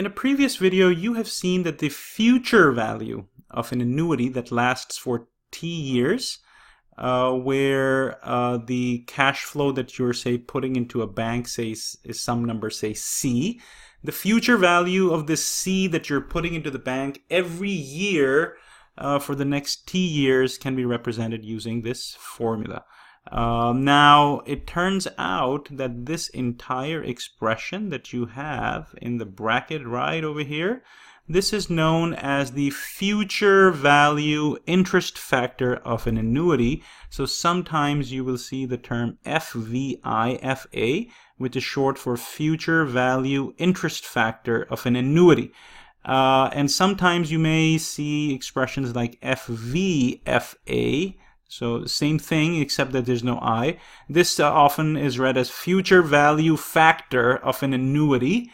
In a previous video, you have seen that the future value of an annuity that lasts for T years, where the cash flow that you're, say, putting into a bank, say, is some number, say, C. The future value of this C that you're putting into the bank every year for the next T years can be represented using this formula. Now, it turns out that this entire expression that you have in the bracket right over here, this is known as the future value interest factor of an annuity. So sometimes you will see the term FVIFA, which is short for future value interest factor of an annuity. And sometimes you may see expressions like FVFA. So same thing, except that there's no I. This often is read as future value factor of an annuity.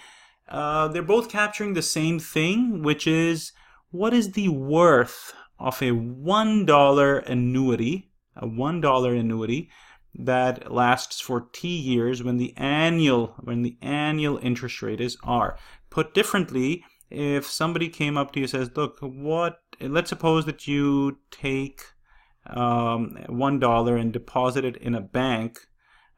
They're both capturing the same thing, which is what is the worth of a $1 annuity, that lasts for T years when the annual interest rate is R. Put differently, if somebody came up to you and says, look, let's suppose that you take $1 and deposit it in a bank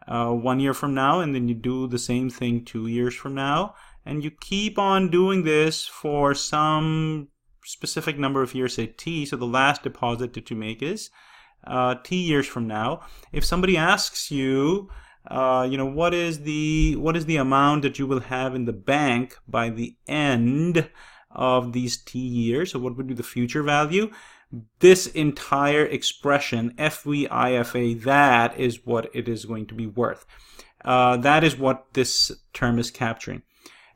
1 year from now, and then you do the same thing 2 years from now, and you keep on doing this for some specific number of years, say T, so the last deposit that you make is T years from now. If somebody asks you, what is the amount that you will have in the bank by the end of these T years, so what would be the future value? This entire expression, FVIFA, that is what it is going to be worth. That is what this term is capturing.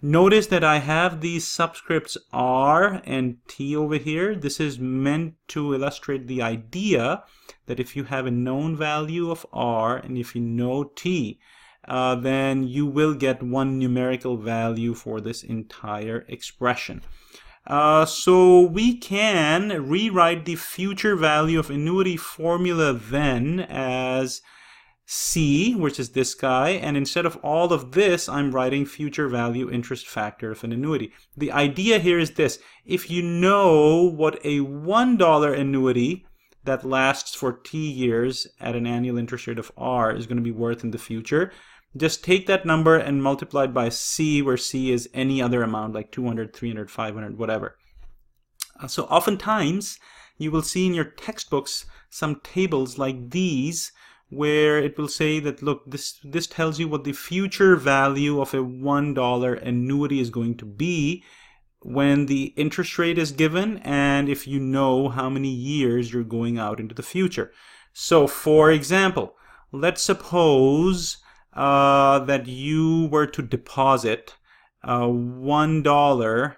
Notice that I have these subscripts R and T over here. This is meant to illustrate the idea that if you have a known value of R and if you know T, then you will get one numerical value for this entire expression. So we can rewrite the future value of annuity formula then as C, which is this guy, and instead of all of this, I'm writing future value interest factor of an annuity. The idea here is this: if you know what a $1 annuity that lasts for T years at an annual interest rate of R is going to be worth in the future, just take that number and multiply it by C, where C is any other amount like 200, 300, 500, whatever. So oftentimes you will see in your textbooks some tables like these where it will say that, look, this tells you what the future value of a $1 annuity is going to be when the interest rate is given and if you know how many years you're going out into the future. So for example, let's suppose that you were to deposit $1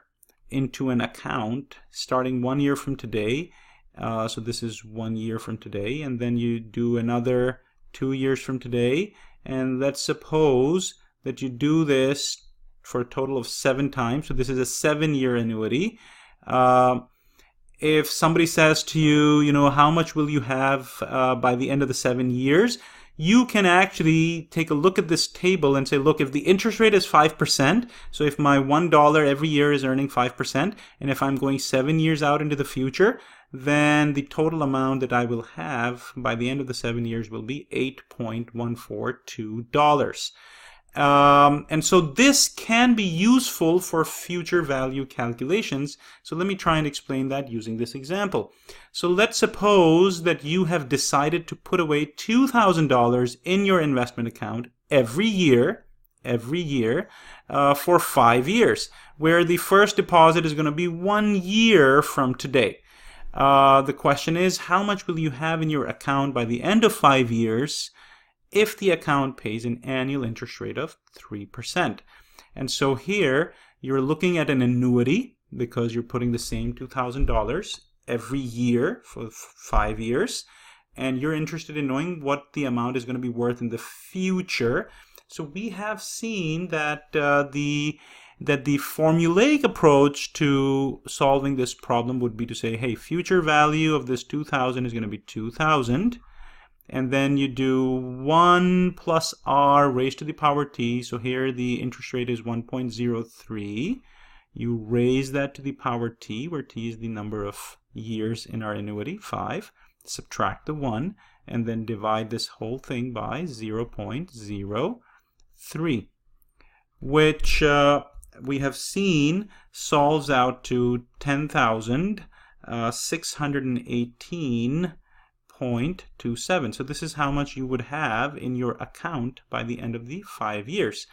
into an account starting 1 year from today. So this is 1 year from today, and then you do another 2 years from today, and let's suppose that you do this for a total of 7 times. So this is a 7-year annuity. If somebody says to you, how much will you have by the end of the 7 years? You can actually take a look at this table and say, look, if the interest rate is 5%, so if my $1 every year is earning 5%, and if I'm going 7 years out into the future, then the total amount that I will have by the end of the 7 years will be $8.142. And so this can be useful for future value calculations. So let me try and explain that using this example. So let's suppose that you have decided to put away $2,000 in your investment account every year for 5 years, where the first deposit is going to be 1 year from today. The question is, how much will you have in your account by the end of 5 years if the account pays an annual interest rate of 3%. And so here you're looking at an annuity because you're putting the same $2,000 every year for 5 years, and you're interested in knowing what the amount is going to be worth in the future. So we have seen that the formulaic approach to solving this problem would be to say, hey, future value of this 2,000 is going to be 2,000. And then you do 1 plus r raised to the power t. So here the interest rate is 1.03. you raise that to the power t, where t is the number of years in our annuity, 5, subtract the 1, and then divide this whole thing by 0.03, which we have seen solves out to 10,618.27. So this is how much you would have in your account by the end of the 5 years.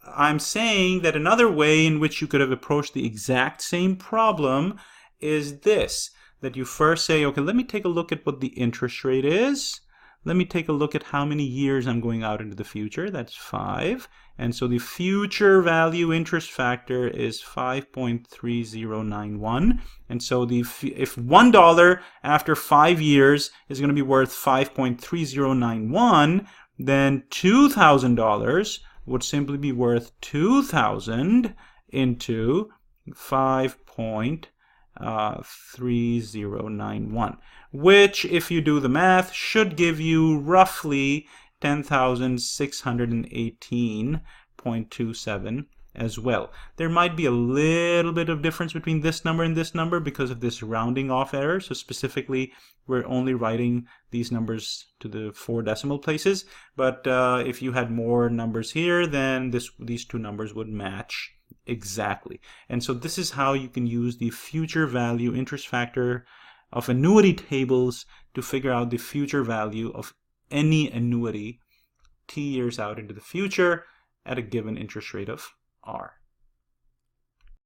I'm saying that another way in which you could have approached the exact same problem is this, that you first say, okay, let me take a look at what the interest rate is. Let me take a look at how many years I'm going out into the future. That's 5. And so the future value interest factor is 5.3091. And so if $1 after 5 years is going to be worth 5.3091, then $2,000 would simply be worth 2,000 into 5.3091, which, if you do the math, should give you roughly 10,618.27 as well. There might be a little bit of difference between this number and this number because of this rounding off error. So specifically, we're only writing these numbers to the 4 decimal places. But if you had more numbers here, then these two numbers would match exactly. And so this is how you can use the future value interest factor of annuity tables to figure out the future value of any annuity t years out into the future at a given interest rate of R.